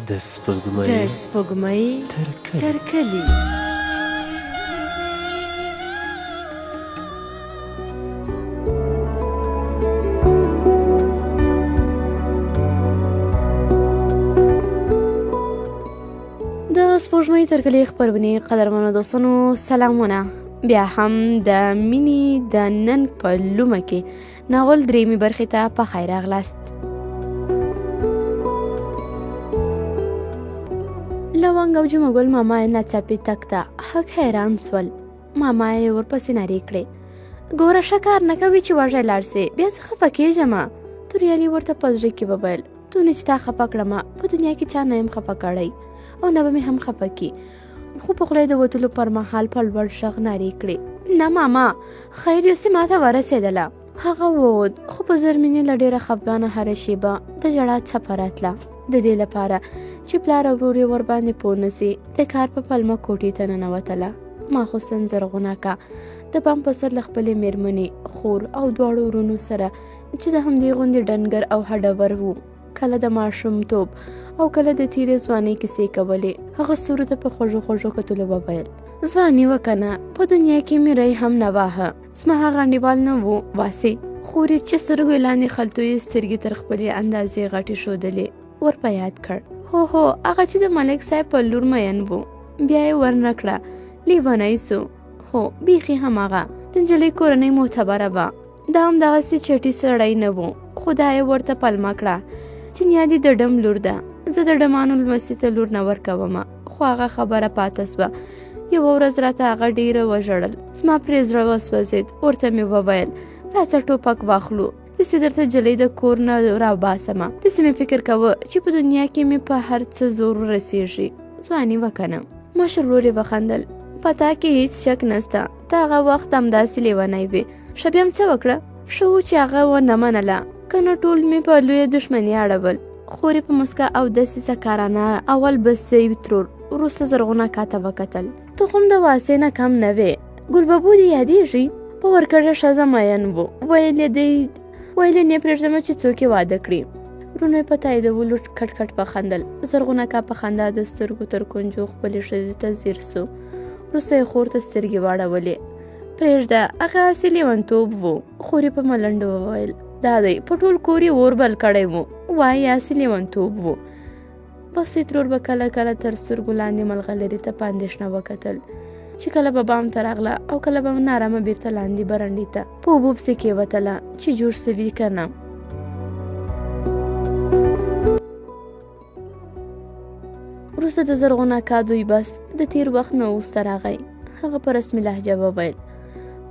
د سپوږمۍ تر کلي. د سپوږمۍ تر کلي خپرونې قدرمنو دوستانو سلامونه. بیا هم د مینې د نن په لومه کې ناول درېیمې برخې ته په خیر راغلاست. لونګ او جمعه ګل ماما یې ناڅاپي تګ ته حق حیران سول. ماما یې ورپسې نارې کړې، ګوره ښه کار نه کوي چې وږی لاړ سې، بیا زه خفه کېږم. توریالي ورته په زړه کې وویل، دونه چې تا خفه کړم په دنیا کې چا نه یم خفه کړی او نه به مې هم خفه کي. خو په خوله د وتلو پر مهال په لوړ غږ نارې کړې، نه ماما خیر یوسې ما ته ورسېدله. هغه ووت خو په زرمینې له ډېره خفګانه هره شیبه د ژړا څپه راتله، د دې لپاره چې پلار او ورور یې ورباندې پوه نسي. د کار په پلمه کوټې ته ننوتله. ماخوستن زرغونه کا د بام په سر له خپلې مېرمنې، خور او دواړو ورونو سره چې د همدې غوندې ډنګر او هډور وو، کله د ماشومتوب او کله د تیرې ځوانۍ کیسې کولې. هغه ستورو ته په خوږو خوږو کتلو وویل، ځواني وکنه په دنیا کې مې ری هم نه واهه، زما هغه انډیوال نه وو واسې. خور یې چې سترګو یې لاندې خلتو یې سترګې تر خپلې اندازې غټې ښودلې ور په یاد کړ. هو هغه چې د ملک صاحب په لور مین وو، بیا یې ورنه کړه، لیونی سو. هو بیخي هماغه د نجلۍ کورنۍ معتبره وه، دا هم دغسې چټي سړی نه وو. خدای یې ورته پلمه کړه چې نیا دې د ډم لور ده، زه د ډمانو لمسي ته لور نه ورکوم. خو هغه خبره پاته سوه. یوه ورځ راته هغه ډېره وژړل، زما پرې زړه وسوځېد. ورته مې وویل، راځه ټوپک واخلو، داسې درته جلۍ د کور نه راباسمه. داسې مې فکر کوه چې په دنیا کې مې په هر څه زور رسېږي. ځواني وکنه. مشر ورور یې وخندل، په تا کې هېڅ شک نسته، ته هغه وخت همداسې لیونی وې. ښه بیا م څه وکړه؟ ښه و چې هغه ونه منله، که نه ټول مې په لویه دښمني اړول. خور یې په مسکا او دسیسه کارانه اول بسې ترور وروسته زرغونه کاته وکتل. ته خو هم د واسې نه کم نه وې. ګلببو دې یادېږي؟ په ورکړه ښځه مین وو، ویل یې نه پرېږدم چې څوک یې واده کړي. ورونو یې په تاییدولو کټ کټ پخندل. زرغونه کا په خندا د سترګو تر کونجو خپلې ښځې ته ځیر سو. وروسته یې خور ته سترګې واړولې. پرېږده هغه هسې لیونتوب وو. خور یې په ملنډو وویل، دا دی په ټول کور یې اور بل کړی وو، وایي هسې لیونتوب وو. بسې ترور به کله کله تر سترګو لاندې ملغلرې ته په اندېښنه وکتل چې کله به بام ته راغله او کله به نارامه بیرته لاندې برنډې ته په اوبو پسې کېوتله چې جوړ سوي که نه. وروسته د زرغونه کا دوی بس د تیر وخت نه وروسته راغی. هغه په رسمي لهجه وویل،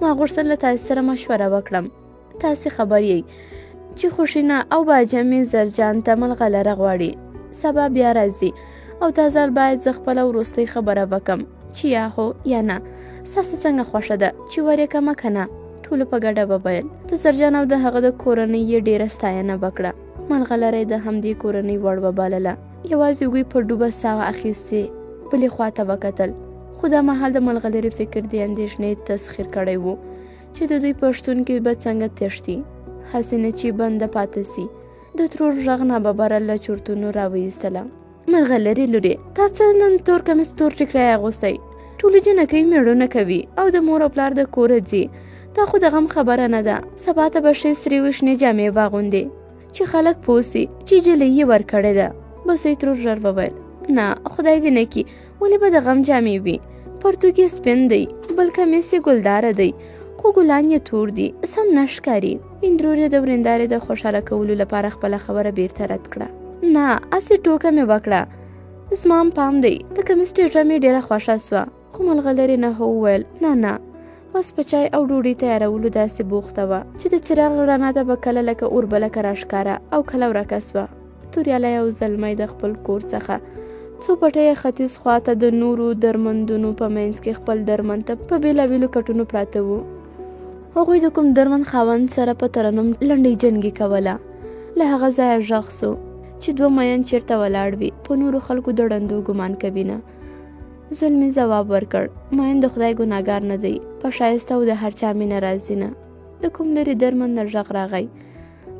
ما غوښتل له تاسې سره مشوره وکړم. تاسې خبر یې چې خوشینه او باجمې زرجان ته ملغلره غواړي. سبا بیا راځي او دا ځل باید زه خپله وروستۍ خبره وکم چې یا هو یا نه. ستاسې څنګه خوښه ده چې ور یې کمه که نه؟ ټولو په ګډه وویل. د زرجان او د هغه د کورنۍ یې ډېره ستاینه وکړه. ملغلره یې د همدې کورنۍ وړ وبلله. یوازې هغوی په ډوبه ساه اخیستې بلې خوا ته وکتل. خو دا مهال د ملغلرې فکر د اندېښنې تسخیر کړی و چې د دوی پښتون کې به څنګه تښتي، هسې نه چې بنده پاته سي. د ترور غږ ناببره له چورتونو راویستله. ملغلرې لورې، تا څه نن تور کمیس تور ټیکری اغوستی؟ ټولې جنکۍ مېړونه کوي او د مور او پلار د کوره ځي. دا خو د غم خبره نه ده. سبا ته به ښې سرې وشنې جامې واغوندې چې خلک پوه سي چې جلۍ یې ورکړې ده. بسې ترور ژر وویل، نه خدای دې نه کي، ولې به د غم جامې وي؟ پرتوګ یې سپین دی، بل کمیس یې ګلداره دی، خو ګلان یې تور دي، سم نه ښکاري. اندرور یې د ورېندارې د خوشحاله کولو لپاره خپله خبره بیرته رد کړه. نه هسې ټوکه مې وکړه، زما هم پام دی، د کمیس ټیټه مې ډېره خوښه سوه. خو ملغلرې نه وویل، نه بس په چای او ډوډۍ تیارولو داسې بوخته وه چې د څراغ رڼا ته به کله لکه اوربلکه راښکاره او کله ورکه سوه. توریالی او زلمی د خپل کور څخه څو پټۍ ختیځ خوا ته د نورو درمندونو په منځ کې خپل درمند ته په بېلابېلو کټونو پراته وو. هغوی د کوم درمند خاوند سره په ترنم لنډۍ جنګي کوله. له هغه ځایه غږ سو چې دوه مین چېرته ولاړ وي، په نورو خلکو د ړندو ګمان کوي نه. زلمي ځواب ورکړ، مین د خدای ګناهګار نه دی، په ښایسته او د هر چا مینه راځي نه. د کوم لرې درمند نه غږ راغی،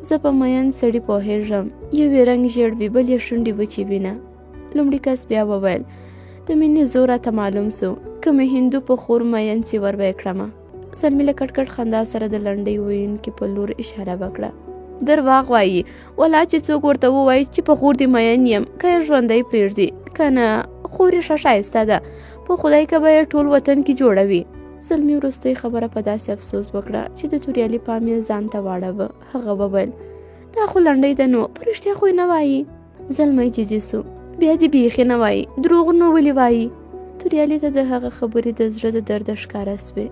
زه په مین سړي پوهېږم، یو یې رنګ ژیړ وي، بل یې شونډې وچې وي نه. لومړي کس بیا وویل د مینې زور راته معلوم سو که مې هندو په خور مین سیور به یې کړمه. زلمي له کټ کټ خندا سره د لنډۍ ویونکي په لور اشاره وکړه. درواغ وایي ولا چې څوک ورته ووایي چې په خور دې مین یم که یې ژوندی پرېږدي که نه خور یې ښه ښایسته ده په خدای که به یې ټول وطن کې جوړوي. زلمي وروستۍ خبره په داسې افسوس وکړه چې د توریالي پام یې ځان ته واړوه. هغه وویل دا خو لنډۍ ده نو په رښتیا خو یې نه وایي. زلمی جدي سو. بیا دې بیخي نه وایي دروغ نو ولې وایي. توریالي ته د هغه خبرې د زړه د درده ښکاره سوې.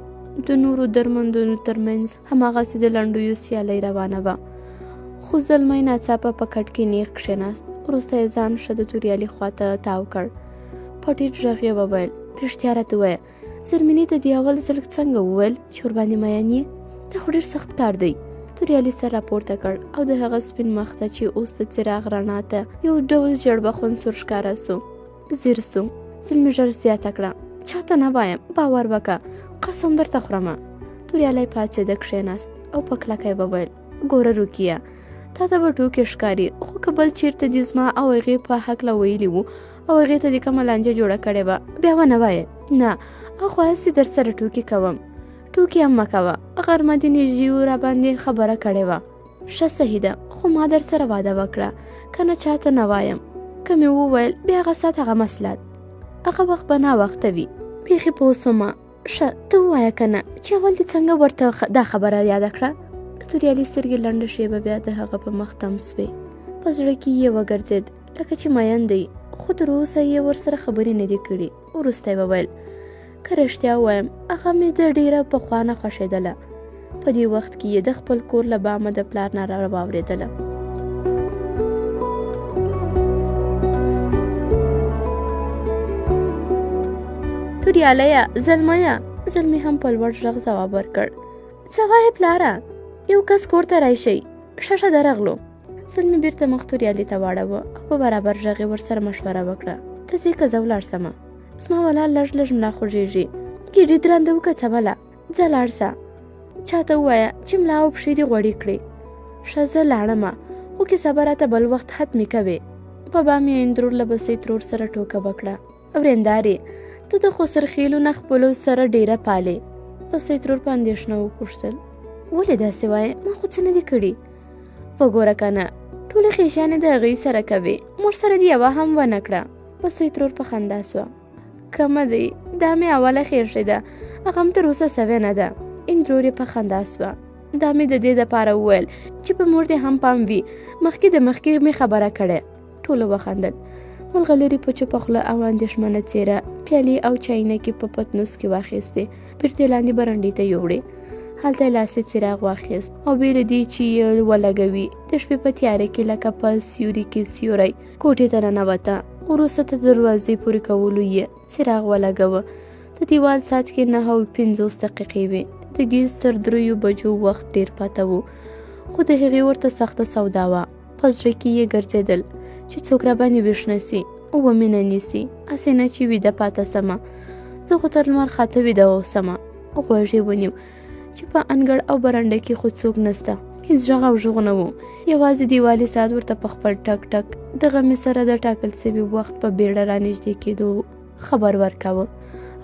د نورو درمندونو ترمنځ هماغسې د لنډیو سیالۍ روانه وه. خو زلمی ناڅاپه په کټ کې نیغ کښېناست. وروسته یې ځان ښه د توریالي خواته تاو کړ. په ټیټ غږ یې وویل رښتیا راته ووایه زرمینې ته دې اول ځل څنګه وویل چې ورباندې مین یې؟ دا خو ډېر سخت کار دی. توریالي سر راپورته کړ او د هغه سپین مخ ته چې اوس د څراغ رڼا ته یو ډول ژړبخون سور ښکاره سو. ځیر سو. زلمي ژر زیاته کړه چاته نه وایم باور وکړه قسم درته خورمه. توریالی پاڅېده کښېناست او په کلکه یې وویل ګوره روکیه تا ته به ټوکې ښکاري خو که بل چېرته دې زما او هغې په هکله ویلي وو او هغې ته دې کومه لانجه جوړه کړې وه بیا ونه وایې نه اخوا هسې در سره ټوکې کوم. ټوکې هم مه کوه غرمه د نږدې راباندې خبره کړې وه. ښه صحیح ده خو ما در سره واده وکړه که نه چاته نه وایم. که مې وویل بیا هغه ساعت هغه مسله هغه وخت به ناوخته وي. بیخي پوه سومه. ښه ته ووایه که نه چې اول دې څنګه ورته دا خبره یاده کړه. توریالي سترګې لنډه شیبه بیا د هغه په مخ تم سوې. په زړه کې یې وګرځېد لکه چې مین دی خو تر اوسه یې ورسره خبرې نه دي کړي. وروسته یې وویل که رښتیا ووایم هغه مې د ډېره پخوا نه خوښېدله. په دې وخت کې یې د خپل کور له بامه د پلار ناره واورېدله. توریالیه زلمیه. زلمي هم په لوړ غږ ځواب ورکړ څه وایې پلاره یو کس کور ته راشئ ښه درغلو. زلمي بیرته مخ توریالي ته واړوه او په برابر غږ یې ورسره مشوره وکړه ته ځې که زه ولاړ سمه زما ولا لږ لږ ملا خوږېږي ګېډې درنده وکڅوله ځه لاړ سه چاته ووایه چې ملا او پښې دې غوړې کړې. ښه زه لاړمه خو کیسه به راته بل وخت حتمي کوې. په بام یې اندرور له بسۍ ترور سره ټوکه وکړه ورېندارې ته د خسرخېلو نه خپلو سره ډېره پالې. بسۍ ترور په اندېښنه وپوښتل ولې داسې وایې ما خو څه نه دي کړي. وګوره که نه ټولې خېشانې د هغوی سره کوې مور سره دې یوه هم ونه کړه. بسۍ ترور په خندا سوه کمه دی دا مې اوله خېښې ده هغه هم تر اوسه سوې نه ده. اندرور یې په خندا سوه دا مې د دې دپاره وویل چې په مور دې هم پام وي مخکې د مخکې مې خبره کړې. ټولو وخندل. ملغلرې په چوپه خوله او اندېښمنه څېره پیالې او چاینکې په پتنوس کې واخیستې بیرته لاندې برنډې ته یوړې. هلته یې لاسي څراغ واخیست او بې له دې چې یې ولګوي د شپې په تیاره کې لکه په سیوري کې سیوری کوټې ته ننوته. وروسته د دروازې پورې کولو یې څراغ ولګوه. د دیوال ساعت کې 9:50 دقیقې وې. د ګیز تر 3 بجو وخت ډېر پاته و خو د هغې ورته سخته سودا وه. په زړه کې یې ګرځېدل چې څوک راباندې ویښ نه سي او ومې نه نیسي هسې نه چې ویده پاته سمه. زه خو تر لمر خاته ویده اوسمه. غوږ یې ونیو چې په انګړ او برنډه کې خو څوک نسته. هیڅ غږ او ژغ نه و. یوازې دیوالي ساعت ورته په خپل ټک ټک د غمې سره د ټاکل سوي وخت په بیړه رانږدې کېدو خبر ورکاوه.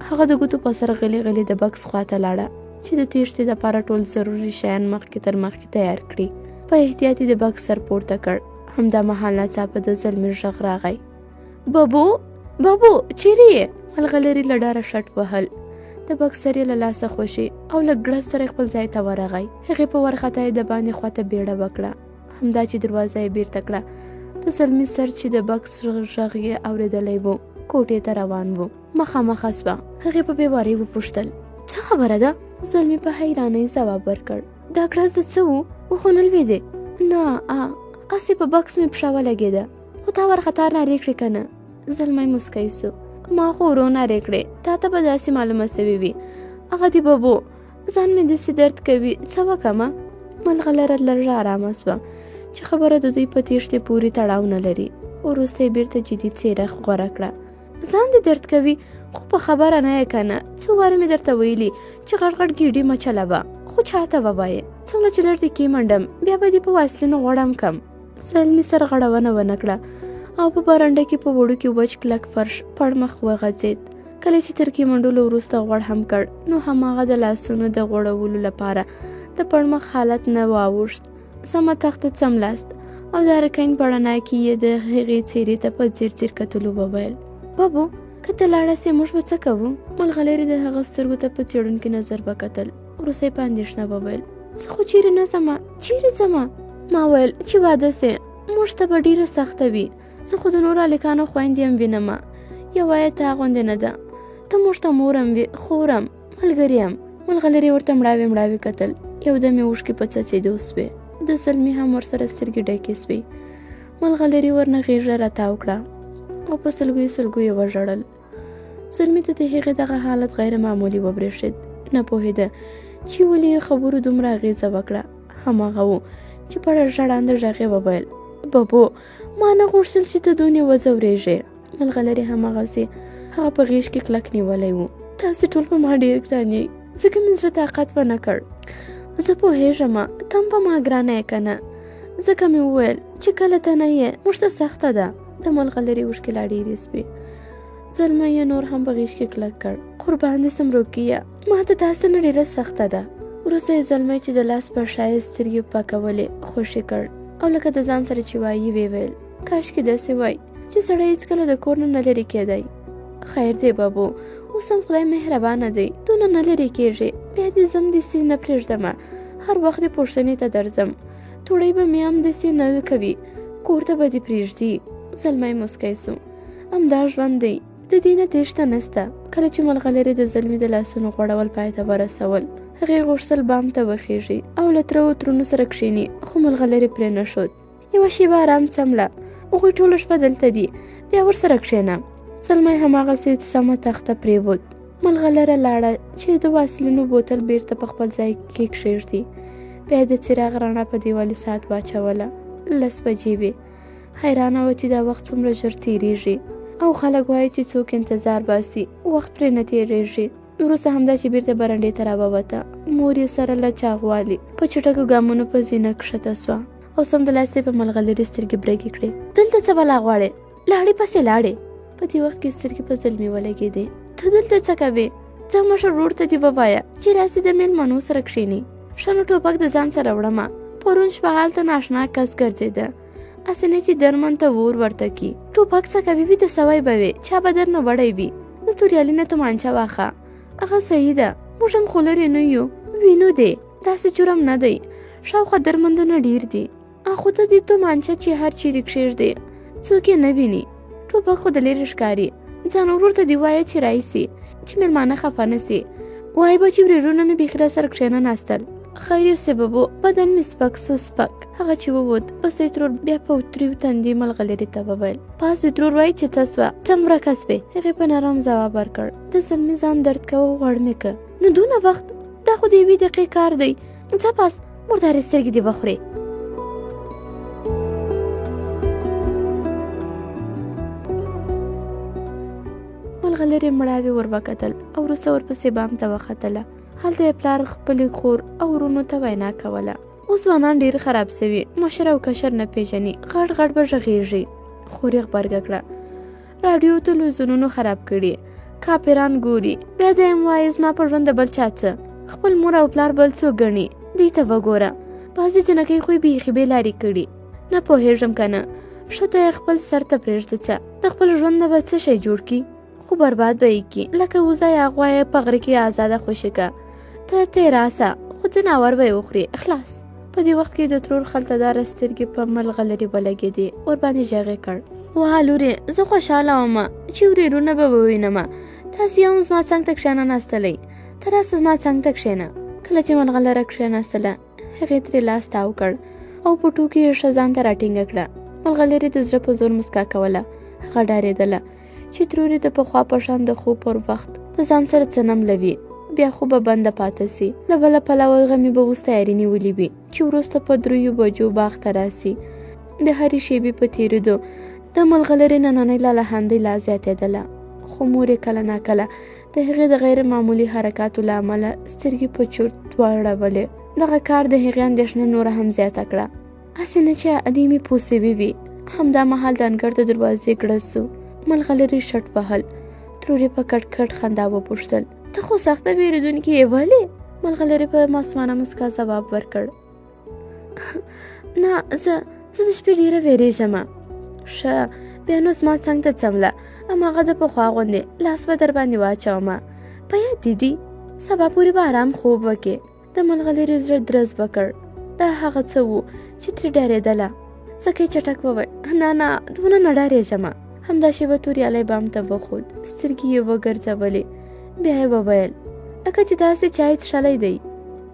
هغه د ګوتو په سر غلي غلي د بکس خواته لاړه چې د تېښتې دپاره ټول ضروري شیان مخکې تر مخکې تیار کړي. په احتیاط یې د بکس سر پورته کړ. همدا مهال ناڅاپه د زلمي غږ راغی بابو بابو چیرې یې؟ ملغلرې له ډاره شټ وهل. د بکس سر یې له لاسه خوشي او له ګړز سره خپل ځای ته ورغی. هغې په ورخطا یې د باندې خواته بیړه وکړه. همدا چې دروازه یې بیرته کړه د زلمي سر چې د بکس غږ یې اورېدلی و کوټې ته روان و. مخامخه سوه. هغې په بېوارۍ وپوښتل څه خبره ده؟ زلمي په حیرانۍ ځواب ورکړ دا ګړز د څه و؟ وخو نه لوېدې؟ نه هسې په بکس مې پښه ولګېده خو تا ورخطا نارې کړې که نه؟ زلمی مسکی سو. ما خو ورو نارې کړې تا ته به داسې معلومه سوي وي. هغه دې بابو ځان مې داسې درد کوي څه وکړمه؟ ملغلره لږه ارامه سوه چې خبره د دوی په تېښتې پورې تړاو نه لري. وروسته یې بیرته جدي څېره غوره کړه. ځان دې درد کوي خو په خبره نه یې که نه؟ څو واره مې درته ویلي چې غټ غټ ګېډې مه چلوه خو چاته ووایې څومره چې لږ دې کېمنډم بیا به دې په واسلینو غوړم کم. زلمي سر غړونه ونه کړه او په برنډه کې په وړو کې وچ کلک فرش پړمخ وغځېد. کله چې ترکي منډولو وروسته غوړ هم کړ نو هماغه د لاسونو د غوړولو لپاره د پړمخ حالت نه واوښت. سمه تخته څملاست او د هرکین پړنه کې یې د هغې څېرې ته په ځیر ځیر کتلو وویل: بابو که ته لاړه سې موږ به څه کوو؟ ملغلرې د هغه سترګو ته په څېړونکي نظر وکتل. وروسته یې په اندېښنه وویل: زه خو چیرې نه ځمه. چیرې ځمه؟ ما ویل چې واده سې موږ ته به ډېره سخته وي. زه خو د نورو هلکانو خویندې هم وینمه، یوه یې تا غوندې نه ده. ته موږ ته مور هم وي، خور هم، ملګرې هم. ملغلرې ورته مړاوې مړاوې کتل. یودم یې اوښکې په څڅېدو سوې. د زلمي هم ورسره سترګې ډکې سوې. ملغلرې ورنه غېږه راتاو کړه او په سلګیو سلګیو یې وژړل. زلمي ته د هغې دغه حالت غیر معمولي وبرېښېد. نه پوهېده چې ولې یې خبرو دومره اغېزه وکړه. هماغه و چې په ژړانده غږ یې وویل: بابو ما نه غوښتل چې ته دونې وځورېږې. ملغلرې هماغسې هغه په غېږ کې کلک نیولی و. تاسې ټول په ما ډېر ګران یې، ځکه مې زړه طاقت ونه کړ. زه پوهېږم ته هم په ما ګرانه یې که نه، ځکه مې وویل چې کله ته نه یې موږ ته سخته ده. د ملغلرې اوښکې لا ډېرې سوې. زلمی یې نور هم په غېږ کې کلک کړ. قربان دې سم روکیه، ما ته تاسې نه ډېره سخته ده. وروسته یې زلمی چې د لاس پر شا یې سترګې پاکولې خوشې کړ او لکه د ځان سره چې وایي ویې ویل: کاشکې داسې وای چې سړی هېڅکله د کور نه نه لرې کېدی. خیر دی بابو، اوس هم خدای مهربانه دی، دونه نه لرې کېږې. بیا دې ځم داسې نه پرېږدمه، هر وخت دې پوښتنې ته درځم. توړۍ به مې هم داسې نه کوي، کور ته به دې پرېږدي. زلمی مسکی سو. همدا ژوند دی، د دې نه تېښته نسته. کله چې ملغلرې د زلمي د لاسونو غوړول پای ته ورسول، هغې غوښتل بام ته وخېږي او له تره و ترونو سره کښېني، خو ملغلرې پرې نه ښود. یوه شېبه ارام څمله، هغوی ټوله شپه دلته دي، بیا ورسره کښېنه. زلمی هماغسې سمه تخته پرېوت. ملغلره لاړه چې د واسلینو بوتل بیرته په خپل ځای کې کښېږدي. بیا د څراغ رڼا په دیوالي ساعت واچوله. 10 بجې وې. حیرانه وه چې دا وخت څومره ژر تېرېږي او خلک وایي چې څوک انتظار باسي وخت پرې نه تېرېږي. وروسته همدا چې بیرته برنډې ته راووته، مور یې سره له چاغوالي په چټکو ګامونو په زینه کښته سوه او سمدلاسه په ملغلرې سترګې برګې کړې. دلته څه بلا غواړې؟ لاړې پسې لاړې. په دې وخت کې سترګې په زلمي ولګېدې. ته دلته څه کوې؟ ځه مشر ورور ته دې ووایه چې راسي د مېلمنو سره کښېني. ښه نو ټوپک د ځان سره وړمه. پرون شپه هلته ناشنا کس ګرځېده، هسې نه چې درمن ته ور ورته کي. ټوپک څه کوي؟ ویده سوی به وې، چا به درنه وړی وي. د توریالي نه تومانچه واخه، هغه صحیح ده. موږ هم خو لرې نه یو، وینو دی، داسې جرم نه دی. شاوخوا درمندونه ډېر دي. خو ته دې تومانچه چې هر چیرې کښېږدې څوک یې نه ویني. ټوپک خو د لرې ښکاري. ځان ورور ته دې وایه چې رایسي، چې مېلمانه خفه نه سي. وایي به چې ورېرونه مې بیخي راسره کښېنه ناستل. خیر یوسې بابو، بدن مې سپک سو سپک. هغه چې ووت، بس یې ترور بیا په وتریو تندي ملغلرې ته وویل: پاس دې ترور وایي چې څه سوه، ته هم ورکه سوې. هغې په نرم ځواب ورکړ: د زلمي ځان درد کوه، غوړ مې که. نو دونه وخت؟ دا خو د یوې دقیقې کار دی. ځه پاس، مردارې سترګې دې وخورې. ملغلرې مړاوې ور وکتل او وروسته ورپسې بام ته وختله. هلته یې پلار خپلې خور او ورونو ته وینا کوله. اوس ځوانان ډېر خراب سوي، مشر او کشر نه پېژني، غټ غټ به غږېږي. خور یې غبرګه کړه: راډیو تلویزیونونو خراب کړي، کاپیران ګوري. بیا د یم وایي زما په ژوند د بل چا څه، خپل مور او پلار بل څوک ګڼي. دې ته وګوره، بعضې جنکۍ خو یې بیخي بې لارې کړي. نه پوهېږم که نه، ښه ته یې خپل سر ته پرېږده. څه د خپل ژوند نه به څه شی جوړ کړي، خو برباد به یې کړي. لکه وزه یا غوا یې په غره کې ازاده خوشي که، ته راسه، خو ځناور به یې وخوري. خلاص. په دې وخت کې د ترور خلطه‌داره سترګې په ملغلرې ولګېدې. ورباندې غږ یې کړ: واه لورې، زه خوشحاله ومه چې ورېرونه به ووینمه. تاسې هم زما څنګ ته کښېنه ناستلی. ته راسه زما څنګ ته کښېنه. کله چې ملغلره کښېناستله، هغې ترې لاس تاو کړ او په ټوکې یې ښه ځان ته راټینګه کړه. ملغلرې د زړه په زور مسکا کوله. هغه ډارېدله چې ترور یې د پخوا په شان د خوب پر وخت د ځان سره څه نملوي، بیا خو به بنده پاته سي. له بله پلوه غمي به اوس تیاري نیولې وي چې وروسته په 3 بجو باغ ته راسي. د هرې شېبې په تېرېدو د ملغلرې نننۍ لالهندۍ لا زیاتېدله، خو مور یې کله ناکله د هغې د غیر معمولي حرکاتو له امله سترګې په چورت واړولې. دغه کار د هغې اندېښنه نوره هم زیاته کړه. هسې نه چې ادې مې پوسوي وي، همدا مهال د انګړ د دروازې ګړز سو. ملغلرې شټ وهل. ترور یې په کټ کټ خندا وپوښتل ته خو سخته بیریدونکې یې ولې؟ ملغلرې په معصومانه مسکا ځواب ورکړ نه زه د شپې ډېره ویرېږم. ښه بیا نو زما څنګ ته څمله هماغه د پخوا غوندې لاس به در باندې واچومه. په یاد دې دي سبا پورې به ارام خوب وکې. د ملغلرې زړه درز وکړ. دا هغه څه و چې ترې ډارېدله. ځکه یې چټک وویل نه دونه نه ډارېږم. همدا شېبه توریالی بام ته وخوت. سترګې یې وګرځولې. بیا یې وویل لکه چې داسې چای څښلی دی.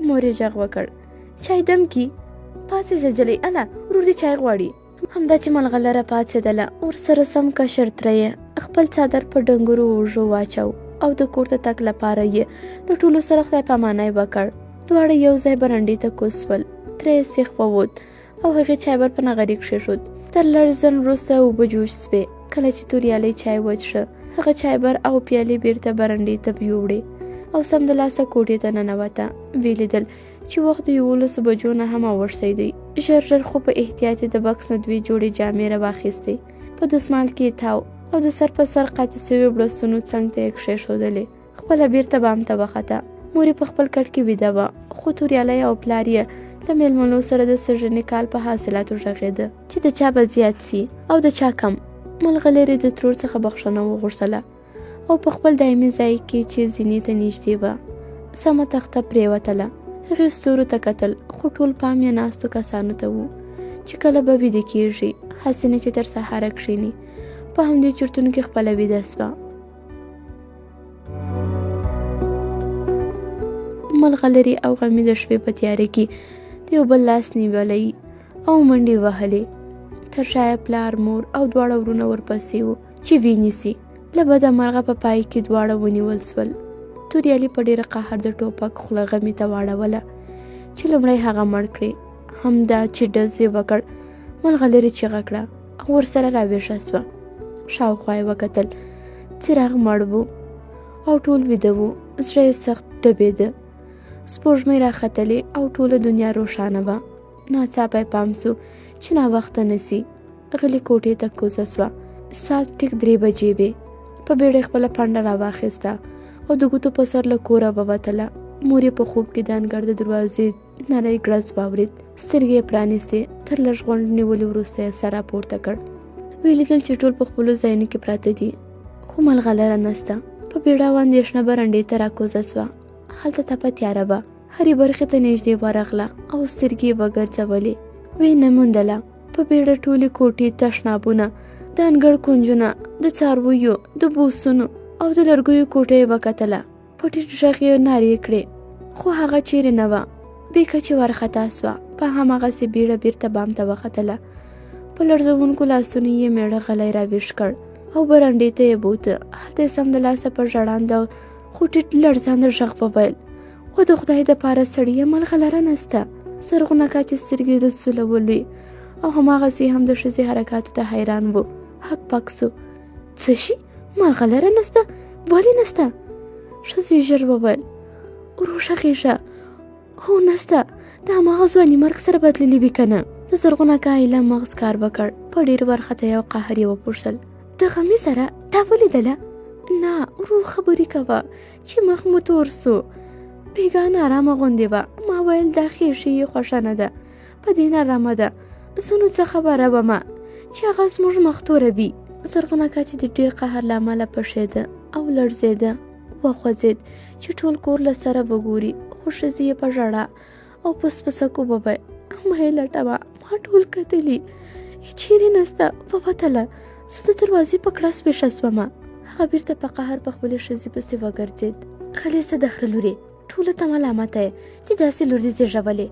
مور یې غږ وکړ چای دم کی پاڅېږه جلۍ اله ورور دې چای غواړي. همدا چې ملغلره پاڅېدله ورسره سم کشر تره یې خپل څادر په ډنګرو اوږو واچو او د کور ته تګ لپاره یې له ټولو سره خدای پامانی وکړ. دواړه یو ځای برنډې ته کوز شول. تره یې سیخ ووت او هغې چایبر په نغري کښېښود. تر لږ ځنډ وروسته اوبه جوش سوې. کله چې توریالی چای وڅښه هغه چایبر او پیالې بیرته برنډې ته یوړې او سمدلاسه کوټې ته ننوته. ویې لیدل چې وخت د 11 بجو نه هم اوښتی دی. ژر خو په احتیاط د بکس نه 2 جوړې جامې راواخیستې. په دسمال کې یې تاو او د سر په سر قاطع سوي بړستونو څنګ ته یې کښېښودلې. خپله بیرته بام ته وخته. مور یې په خپل کټ کې ویده وه خو توریالی او پلار یې له میلمنو سره د سږني کال په حاصلاتو غږېده چې د چا به زیات سي او د چا کم. ملغلرې د ترور څخه بخښنه وغوښتله او په خپل دایمي ځای کې چې زینې ته نږدې وه سمه تخته پرېوتله. هغې ستورو ته کتل خو ټول پام یې ناستو کسانو ته و چې کله به ویده کېږي. حسینه چې تر سهاره کښېني په همدې چورتونو کې خپله ویده سوه. ملغلرې او غمي د شپې په تیاره کې د یو بل لاس نیولی او منډې وهلې. تر شایه پلار مور او دواړه ورونه ورپسې وو چې وینیسي. له بده مرغه په پای کې دواړه ونیول سول. توریالي په ډېره قهر د ټوپک خوله غمي ته واړوله چې لومړی هغه مړ کړي. همدا چې ډز یې وکړ ملغلرې چیغه کړه او ورسره راویښه سوه. شاوخوا یې وکتل څراغ مړ و او ټول ویده وو. زړه یې سخت ډبېده. سپوږمۍ راختلې او ټوله دنیا روښانه وه. ناڅاپه یې پام سو چې ناوخته نسي. غلې کوټې ته کوزه سوه. ساعت ټیک 3 بجې وې. په بیړه یې خپله پنډه راواخیسته او د ګوتو په سر له کوره ووتله. مور یې په خوب کې د انګړ د دروازې نری ګړز واورېد. سترګې یې پرانیستې. تر لږ غونډ نیولو وروسته یې سر راپورته کړ. ویې لیدل چې ټول په خپلو ځایونو کې پراته دي خو ملغلره نسته. په بیړه او اندېښنه برنډې ته راکوزه سوه. هلته تپه تیاره وه. هرې برخې ته نږدې ورغله او سترګې یې وګرځولې. ویې نه موندله. په بیړه ټولې کوټې تشنابونه د انګړ کونجونه د څارویو د بوسونو او د لرګیو کوټه یې وکتله. په ټیټ غږ یې نارې کړې خو هغه چیرې نه وه. بیکه چې ورخطا سوه په هماغسې بیړه بیرته بام ته وختله. په لړزوونکو لاسونو یې میړه غلی راویښ کړ او برنډې ته یې بوته. هلته یې سمدلاسه په ژړانده خو ټیټ لړزانده غږ وویل خو د خدای دپاره سړیه ملغلره نسته. زرغونه کاچې سترګې د سولولې او هماغسې هم د ښځې حرکاتو ته حیران و. حق پک سو. څه شي ملغلره نسته؟ ولې نسته؟ ښځې ژر وویل ورو غږېږه. هو نسته. د هماغه ځواني مرګ سره بدللي وي که نه؟ د زرغونه کا ایله مغز کار وکړ. په ډېر ورخطا او قهر یې وپوښتل د غمي سره تا ولیدله؟ نه ورو خبرې کوه چې مخ مو تور سو. بیګانه ارامه غوندې وه. ما ویل دا خېښې یې خوښه نه ده. په دې نارامه ده. زه نو څه خبره ومه چې هغه زموږ مخ توروي. زرغونه کا چې د ډېر قهر له امله پښېده او لړزېده. وخوځېد چې ټول کور له سره وګوري خو ښځې یې په ژړا او پس پسکو وویل ما یې لټوه ما ټول کتلي چیرې نسته ووتله. زه د دروازې په کړس ویښه سومه. هغه بیرته په قهر په خپلې ښځې پسې وګرځېد. خلیصه د خره لورې ټوله ته ملامته یې چې داسې لور دې زېږولې.